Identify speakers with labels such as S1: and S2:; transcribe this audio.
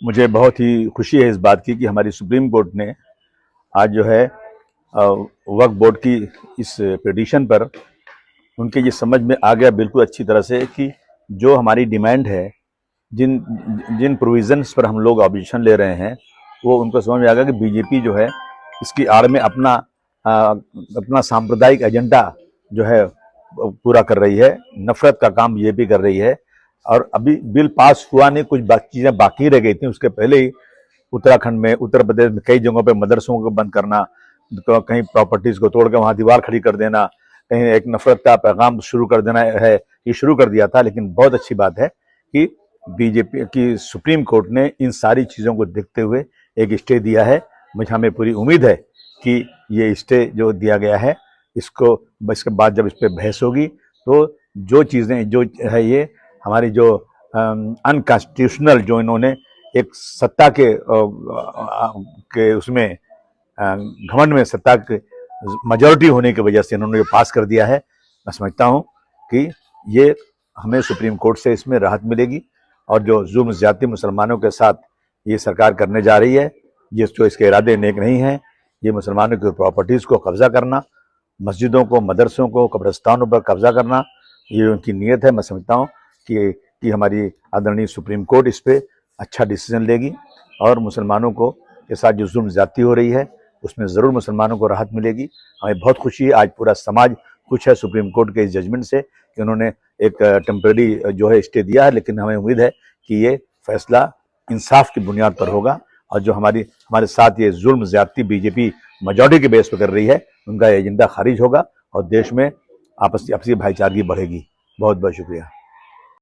S1: मुझे बहुत ही खुशी है इस बात की कि हमारी सुप्रीम कोर्ट ने आज जो है वक्फ बोर्ड की इस पिटीशन पर उनके ये समझ में आ गया बिल्कुल अच्छी तरह से कि जो हमारी डिमांड है, जिन जिन प्रोविजंस पर हम लोग ऑब्जेक्शन ले रहे हैं, वो उनको समझ में आ गया कि बीजेपी जो है इसकी आड़ में अपना सांप्रदायिक एजेंडा जो है पूरा कर रही है, नफरत का काम बीजेपी कर रही है। और अभी बिल पास हुआ नहीं, कुछ चीज़ें बाकी रह गई थी। उसके पहले ही उत्तराखंड में, उत्तर प्रदेश में कई जगहों पे मदरसों को बंद करना, कहीं प्रॉपर्टीज को तोड़ के वहाँ दीवार खड़ी कर देना, कहीं एक नफरत का पैगाम शुरू कर देना है, ये शुरू कर दिया था। लेकिन बहुत अच्छी बात है कि बीजेपी की सुप्रीम कोर्ट ने इन सारी चीज़ों को देखते हुए एक स्टे दिया है। मुझे हमें पूरी उम्मीद है कि ये स्टे जो दिया गया है, इसके बाद जब इस पर बहस होगी तो जो चीज़ें जो है, ये हमारी जो अनकॉन्स्टिट्यूशनल जो इन्होंने एक सत्ता के उसमें घमंड में सत्ता के मेजॉरिटी होने की वजह से इन्होंने जो पास कर दिया है, मैं समझता हूँ कि ये हमें सुप्रीम कोर्ट से इसमें राहत मिलेगी। और जो जुल्म ज्यादती मुसलमानों के साथ ये सरकार करने जा रही है, जो इसके इरादे नेक नहीं हैं, ये मुसलमानों की प्रॉपर्टीज़ को कब्जा करना, मस्जिदों को, मदरसों को, कब्रिस्तानों पर कब्जा करना, ये उनकी नीयत है। मैं समझता हूँ कि हमारी आदरणीय सुप्रीम कोर्ट इस पर अच्छा डिसीजन लेगी और मुसलमानों को के साथ जो जुल्म ज्यादती हो रही है उसमें ज़रूर मुसलमानों को राहत मिलेगी। हमें बहुत खुशी है, आज पूरा समाज खुश है सुप्रीम कोर्ट के इस जजमेंट से कि उन्होंने एक टेम्परेरी जो है स्टे दिया है। लेकिन हमें उम्मीद है कि ये फैसला इंसाफ की बुनियाद पर होगा और जो हमारे साथ ये जुल्म ज्यादती बीजेपी मेजॉरिटी के बेस पर कर रही है, उनका एजेंडा खारिज होगा और देश में आपसी भाईचारगी बढ़ेगी। बहुत बहुत शुक्रिया।